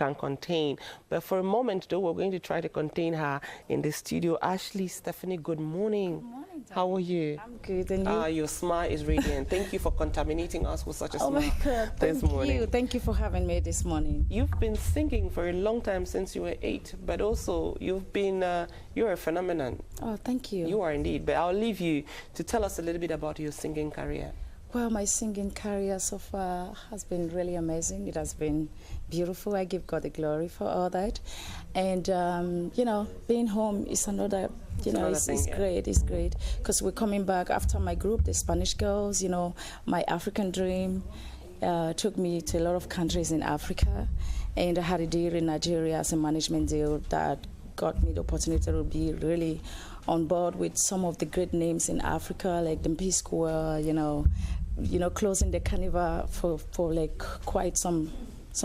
can contain. But for a moment, though, we're going to try to contain her in the studio. Ashley Stephanie, good morning. Good morning, Dad. How are you? I'm good, and you? Your smile is radiant. Thank you for contaminating us with such a smile Oh my God, this morning. Thank you for having me this morning. You've been singing for a long time, since you were 8, but also you're a phenomenon. Oh, thank you. You are indeed, but I'll leave you to tell us a little bit about your singing career. Well, my singing career so far has been really amazing. It has been beautiful. I give God the glory for all that. And, you know, being home is another, it's great. It's great. Because we're coming back after my group, the Spanish Girls, you know, my African dream took me to a lot of countries in Africa. And I had a deal in Nigeria as a management deal that got me the opportunity to be really on board with some of the great names in Africa, like the P-Square, you know, closing the carnival for like quite some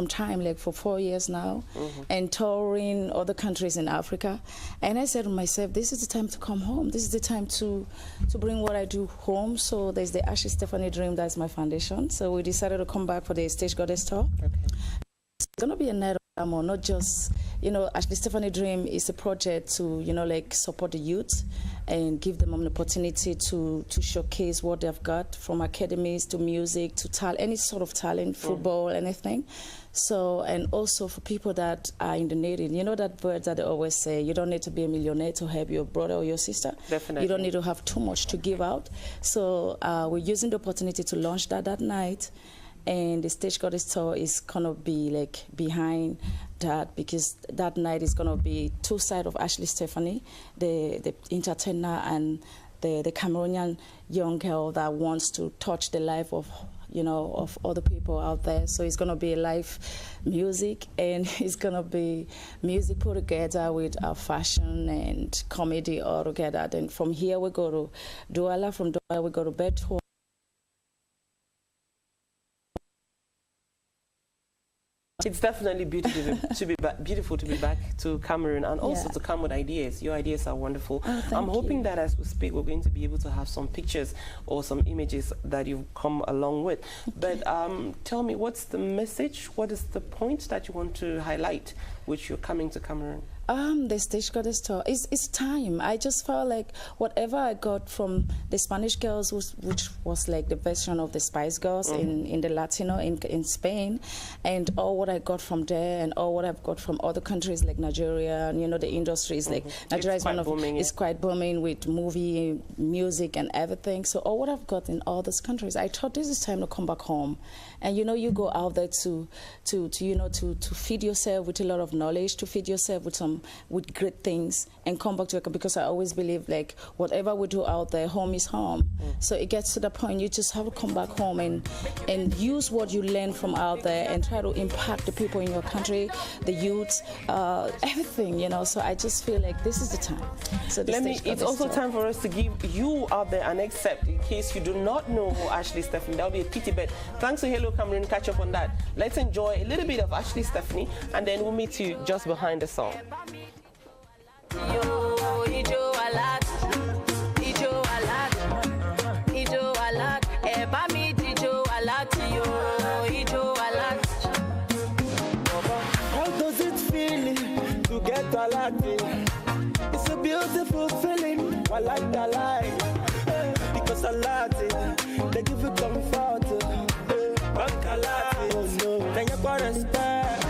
time, like for 4 years now, and touring other countries in Africa. And I said to myself, this is the time to come home. This is the time to bring what I do home. So there's the Ashley Stephanie Dream, that's my foundation. So we decided to come back for the Stage Goddess Tour. Okay. It's going to be a night of glamour, not just, Ashley Stephanie Dream is a project to, like support the youth and give them an opportunity to showcase what they've got, from academies to music to any sort of talent, football, anything. So, and also for people that are in the need, that word that they always say, you don't need to be a millionaire to help your brother or your sister. Definitely. You don't need to have too much to give out. So we're using the opportunity to launch that night. And the Stage Goddess Tour is going to be like behind that, because that night is going to be two sides of Ashley Stephanie, the entertainer, and the Cameroonian young girl that wants to touch the life of, of other people out there. So it's going to be live music, and it's going to be music put together with our fashion and comedy all together. Then from here we go to Douala, from Douala we go to Bedford. It's definitely beautiful to be back to Cameroon, and also to come with ideas. Your ideas are wonderful. Oh, I'm hoping that as we speak, we're going to be able to have some pictures or some images that you've come along with. But tell me, what's the message? What is the point that you want to highlight which you're coming to Cameroon? The Stage Goddess Tour, it's time. I just felt like whatever I got from the Spanish Girls, which was like the version of the Spice Girls in the Latino in Spain, and all what I got from there, and all what I've got from other countries like Nigeria, and the industry is like, Nigeria is one of, it's quite booming with movie, music and everything. So all what I've got in all those countries, I thought this is time to come back home. And you go out there to feed yourself with a lot of knowledge, to feed yourself with great things, and come back to it, because I always believe like whatever we do out there, home is home. So it gets to the point you just have to come back home and use what you learn from out there and try to impact the people in your country, the youth, everything, So I just feel like this is the time. So it's also time for us to give you out there an excerpt in case you do not know who Ashley Stephanie. That would be a pity, but thanks to Hello Cameroon, catch up on that. Let's enjoy a little bit of Ashley Stephanie, and then we'll meet you just behind the song. How does it feel to get a lot? It's a beautiful feeling. I like that life, because a lot they give you comfort. Oh no, then you gotta respect.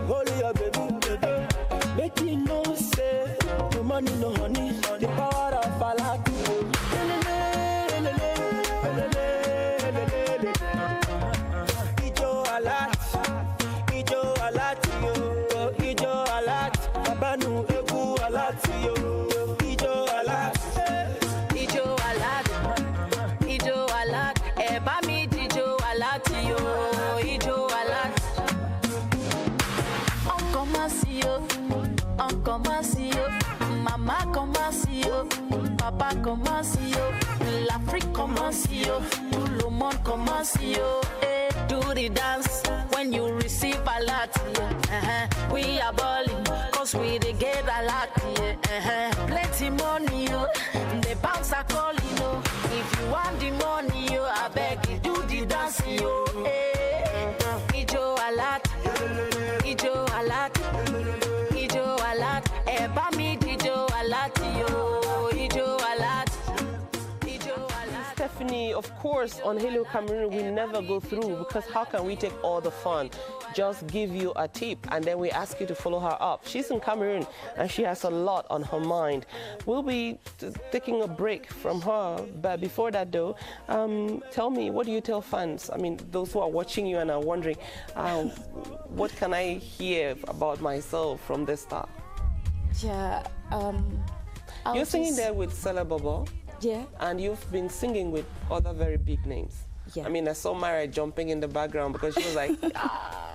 Holy your baby, make you know say no money, no honey, the power of a lot. Ijo alat, ijo alat yo, ijo alat, abanu egu alat yo, ijo alat, ijo alat, ijo alat, eba mi ijo alat yo, ijo alat. On commence yo, maman commence yo, papa commence yo, l'Afrique commence yo, tout le monde commence yo. Do the dance when you receive a lot. We are balling, cause we they get a lot. Plenty money, yo. The banks are calling, yo. If you want the money, yo, I beg you, do the dance, yo. Ijo a lot. alat, ijo alat, eba mi dijo alat yo, ijo alat, ijo alat. Stephanie, of course, on Hello Cameroon, we never go through because how can we take all the fun? Just give you a tip and then we ask you to follow her up. She's in Cameroon and she has a lot on her mind. We'll be taking a break from her, but before that though, tell me, what do you tell fans? I mean, those who are watching you and are wondering, what can I hear about myself from this star? Yeah. You're singing there with Sela Bobo. Yeah. And you've been singing with other very big names. Yeah. I mean, I saw Mara jumping in the background because she was like, ah.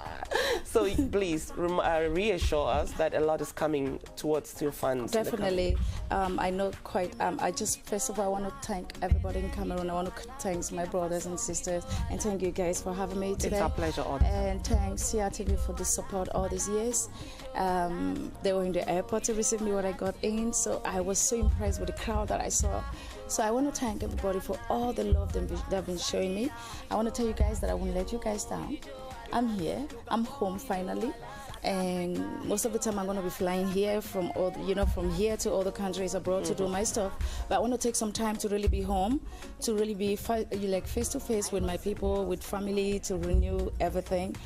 So please reassure us that a lot is coming towards your fans. Definitely. I know quite. First of all, I want to thank everybody in Cameroon. I want to thank my brothers and sisters and thank you guys for having me today. It's our pleasure. And thanks CRTV for the support all these years. They were in the airport to receive me when I got in, so I was so impressed with the crowd that I saw. So I want to thank everybody for all the love they've been showing me. I want to tell you guys that I won't let you guys down. I'm here. I'm home finally, and most of the time I'm going to be flying here from from here to other countries abroad to do my stuff. But I want to take some time to really be home, to really be face to face with my people, with family, to renew everything.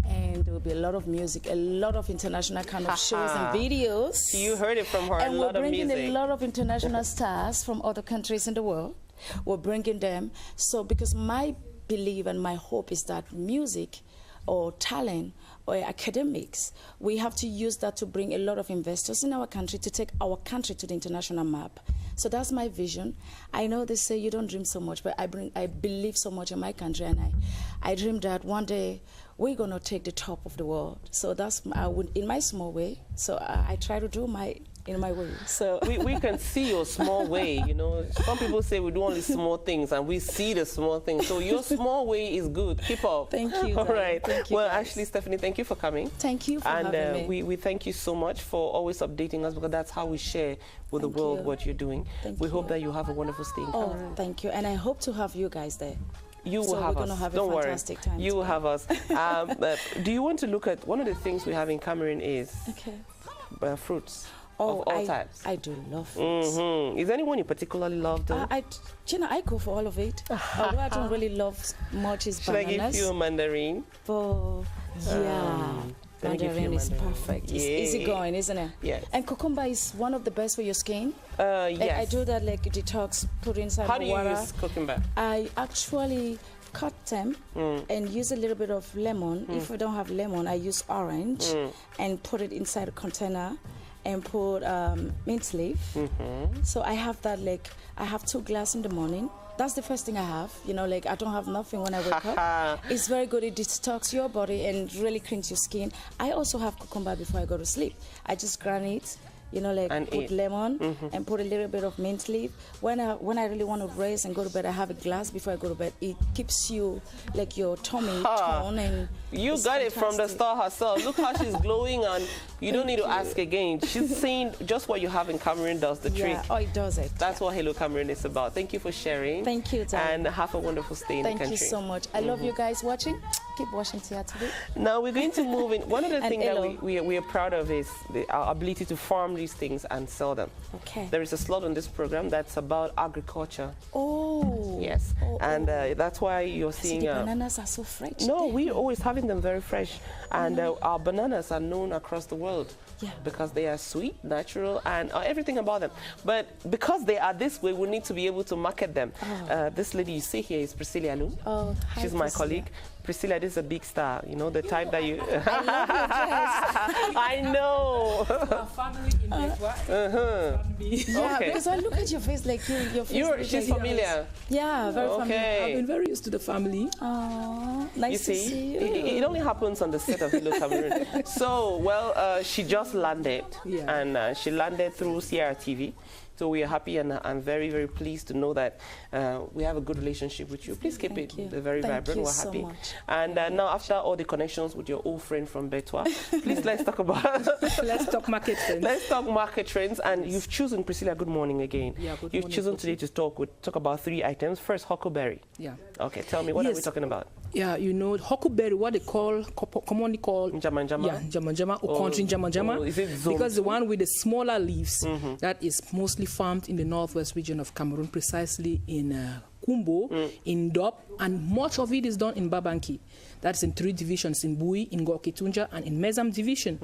And there will be a lot of music, a lot of international kind of shows and videos. You heard it from her. And a lot we're bringing of music. a lot of international stars from other countries in the world. We're bringing them. So because my belief and my hope is that music or talent or academics, we have to use that to bring a lot of investors in our country, to take our country to the international map. So that's my vision. I know they say you don't dream so much, but I believe so much in my country, and I dream that one day we're gonna take the top of the world. So that's in my small way. So I try to do in my way. So we can see your small way, you know. Some people say we do only small things and we see the small things. So your small way is good. Keep up. Thank you. All right. Thank you, well, guys. Ashley, Stephanie, thank you for coming. Thank you for having me. We thank you so much for always updating us, because that's how we share with the world what you're doing. We hope that you have a wonderful stay in Cameroon. Oh, thank you. And I hope to have you guys there. You will so have we're us. Gonna have Don't a worry. fantastic time. You will have us. Do you want to look at one of the things we have in Cameroon is fruits of all types? I do love fruits. Is there anyone you particularly love, though? I go for all of it. Although I don't really love much is bananas. Should I give you a mandarin? But yeah. Mandarin is perfect. It's easy going, isn't it? Yes. And cucumber is one of the best for your skin. Yes. I do that like detox, put inside How the do you water. use cucumber? I actually cut them and use a little bit of lemon. If I don't have lemon, I use orange and put it inside a container and put mint leaf. So I have that, I have 2 glasses in the morning. That's the first thing I have. I don't have nothing when I wake up. It's very good. It detox your body and really cleans your skin. I also have cucumber before I go to sleep. I just grind it, and put lemon and put a little bit of mint leaf. When I really want to rest and go to bed, I have a glass before I go to bed. It keeps you, your tummy tone. And you got it from the star herself. Look how she's glowing, and you don't need to ask again. She's saying just what you have in Cameroon does the trick. Oh, it does it. That's what Hello Cameroon is about. Thank you for sharing. Thank you, darling. And have a wonderful stay in the country. Thank you so much. I love you guys watching. Keep watching TRTV. Now we're going to move in. One of the things that we are proud of is our ability to farm these things and sell them. Okay. There is a slot on this program that's about agriculture. Oh. Yes. And that's why you're seeing... the bananas are so fresh. No, we're always having them very fresh. And our bananas are known across the world. Yeah. Because they are sweet, natural, and everything about them. But because they are this way, we need to be able to market them. This lady you see here is Priscilla Alum. Oh, hi, she's my colleague. Priscilla, this is a big star, the type that you... I love your dress. I know. Our family in Network. Yeah, Okay. because I look at your face like your face. She's familiar. Yeah, very familiar. I've been very used to the family. Oh, nice to see you. It only happens on the set of Hello Cameroon. So, she just landed, and she landed through CRTV. So we are happy, and I'm very, very pleased to know that we have a good relationship with you. Please keep it very vibrant. We're happy. So much. And now, after all the connections with your old friend from Betwa, please let's talk about... Let's talk market trends. Let's talk market trends. And you've chosen, Priscilla, good morning again. Yeah, good You've morning, chosen today to talk about 3 items. First, huckleberry. Yeah. Okay, tell me, what are we talking about? Yeah, you know, huckleberry, what they call, commonly called... Njama-njama? Yeah, njama-njama or country njama-njama. Oh, is it zone because the too? one with the smaller leaves, that is mostly farmed in the northwest region of Cameroon, precisely in Kumbo, in Dop, and much of it is done in Babanki. That's in 3 divisions, in Bui, in Gorkitunja, and in Mezam division.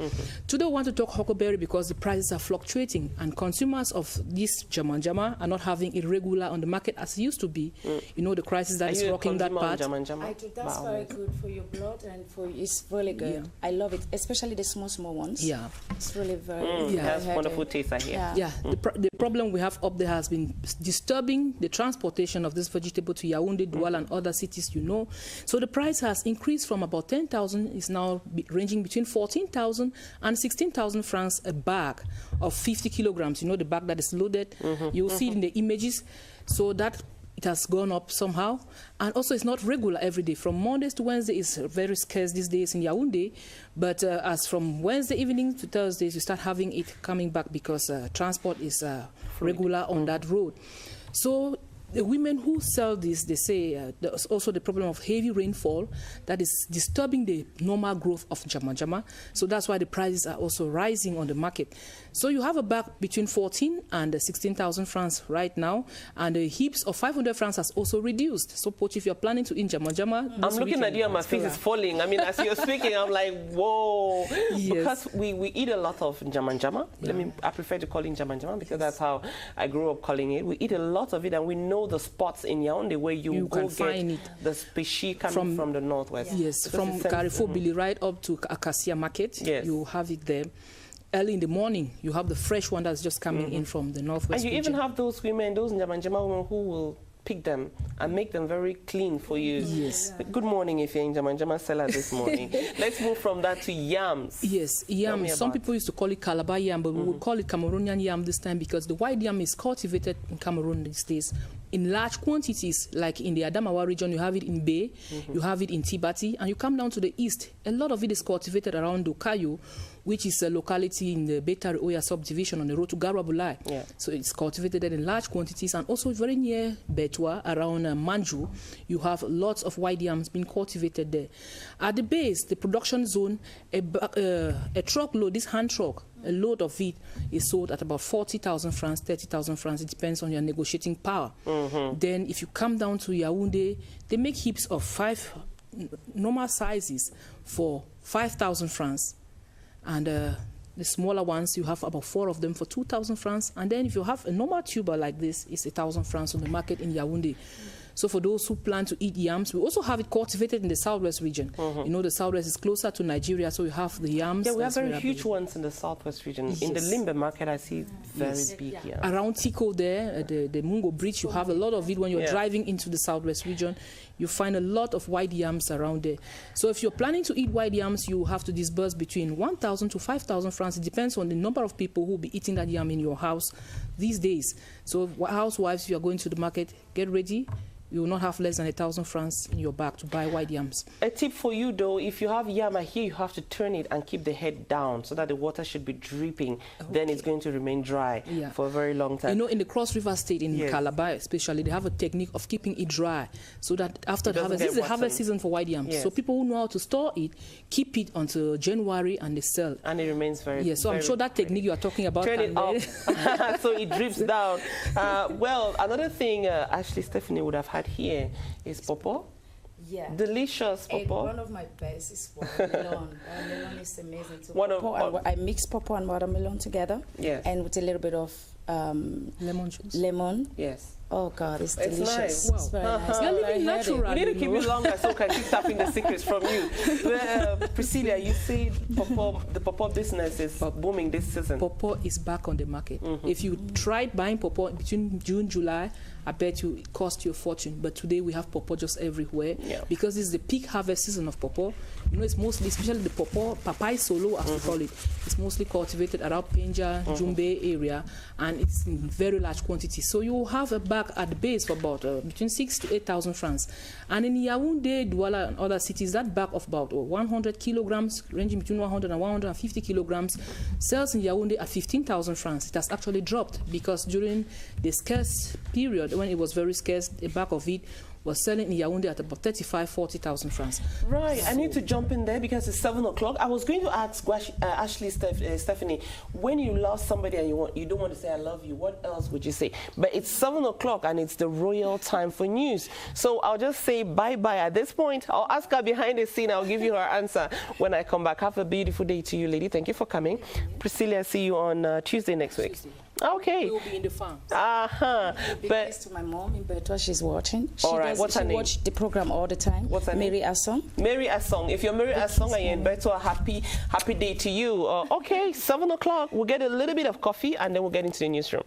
Today we want to talk huckleberry because the prices are fluctuating, and consumers of this njama-njama are not having it regular on the market as it used to be. You know, the crisis that is rocking that part. Njama-njama? I do. That's very good for your blood and for it's really good. Yeah. I love it, especially the small ones. Yeah. It's really very Yeah. That's healthy. wonderful taste, I hear. Yeah. Yeah, the problem we have up there has been disturbing the transportation of this vegetable to Yaoundé, Douala, and other cities, you know. So the price has increased from about 10,000, is now ranging between 14,000 and 16,000 francs a bag of 50 kilograms. You know, the bag that is loaded. You'll see it in the images. So that it has gone up somehow. And also it's not regular every day. From Mondays to Wednesday is very scarce these days in Yaoundé. But as from Wednesday evening to Thursdays, you start having it coming back because transport is regular on that road. So the women who sell this, they say there's also the problem of heavy rainfall that is disturbing the normal growth of njama-njama. So that's why the prices are also rising on the market. So you have a bag between 14 and 16,000 francs right now, and the heaps of 500 francs has also reduced. So, Poch, if you're planning to eat njama-njama, I'm looking at you and my face is falling. I mean, as you're speaking, I'm like, whoa. Yes. Because we eat a lot of njama-njama. I prefer to call it njama-njama because that's how I grew up calling it. We eat a lot of it, and we know the spots in Yaoundé where you go can find get it. the species coming from the northwest. Yes, Because from it sends- Carrefour Billy right up to Acacia Market. Yes. You have it there. Early in the morning, you have the fresh one that's just coming in from the northwest And you region. even have those women, those njama-njama women who will pick them and make them very clean for you. Yes. Good morning if you're in njama-njama seller this morning. Let's move from that to yams. Yes, Tell yam. me Some about people used to call it Calabar yam, but we would call it Cameroonian yam this time because the white yam is cultivated in Cameroon these days in large quantities. Like in the Adamawa region, you have it in Bay, you have it in Tibati, and you come down to the east. A lot of it is cultivated around Okayo, which is a locality in the Betari Oya subdivision on the road to Garabulai. Yeah. So it's cultivated in large quantities, and also very near Betwa, around Manju, you have lots of white yams being cultivated there. At the base, the production zone, a truckload, this hand truck, a load of it is sold at about 40,000 francs, 30,000 francs. It depends on your negotiating power. Then if you come down to Yaoundé, they make heaps of 5 normal sizes for 5,000 francs. And the smaller ones, you have about 4 of them for 2,000 francs. And then if you have a normal tuber like this, it's 1,000 francs on the market in Yaoundé. So for those who plan to eat yams, we also have it cultivated in the southwest region. You know, the southwest is closer to Nigeria, so you have the yams. Yeah, we have that's very huge ones in the southwest region. In the Yes. Limbe market, I see very big yams. Around Tico there, the Mungo Bridge, you have a lot of it when you're driving into the southwest region. You find a lot of white yams around there. So if you're planning to eat white yams, you have to disburse between 1,000 to 5,000 francs. It depends on the number of people who will be eating that yam in your house these days. So housewives, if you're going to the market, get ready. You will not have less than 1,000 francs in your bag to buy white yams. A tip for you though, if you have yam here, you have to turn it and keep the head down so that the water should be dripping. Then it's going to remain dry for a very long time. You know, in the Cross River State, in Yes. Calabar especially, they have a technique of keeping it dry so that after the doesn't harvest, get this is the rotten. harvest season for white yams. Yes. So people who know how to store it, keep it until January and they sell. And it remains very Yeah, so I'm very sure that technique you are talking about. Turn it can up so it drips down. Well, another thing Ashley Stephanie would have had here is popo. Yeah. Delicious And popo. one of my best is watermelon. Watermelon is amazing too. One of- I mix popo and watermelon together. Yes. And with a little bit of Lemon juice. lemon. Yes. Oh God, it's It's delicious. nice. It's very nice. You're living Very healthy. natural. We need to keep you it know. longer so we can keep tapping the secrets from you. Priscilla, you said the popo business is booming this season. Pawpaw is back on the market. If you tried buying pawpaw between June, July, I bet you it cost you a fortune. But today we have pawpaw just everywhere because this is the peak harvest season of pawpaw. You know, it's mostly, especially the pawpaw, papai solo as we call it, it's mostly cultivated around Penja, Jumbe area, and it's in very large quantities. So you have a bag at the base for about between 6,000 to 8,000 francs. And in Yaoundé, Douala, and other cities, that bag of about 100 kilograms, ranging between 100 and 150 kilograms, sells in Yaoundé at 15,000 francs. It has actually dropped because during the scarce period, when it was very scarce, a bag of it was selling in Yaoundé at about 40,000 francs. Right, I need to jump in there because it's 7 o'clock. I was going to ask Ashley Stephanie, when you love somebody and you don't want to say I love you, what else would you say? But it's 7 o'clock and it's the royal time for news. So I'll just say bye-bye at this point. I'll ask her behind the scene. I'll give you her answer when I come back. Have a beautiful day to you, lady. Thank you for coming. Priscilla, see you on Tuesday next week. Okay. We will be in the farm. Big But thanks to my mom in Bertwa, she's watching. All right, what's her name? She watch the program all the time. What's her name? Mary Assong. Mary Assong. If you're Mary Assong and you're in Beto, happy day to you. Okay, 7 o'clock. We'll get a little bit of coffee and then we'll get into the newsroom.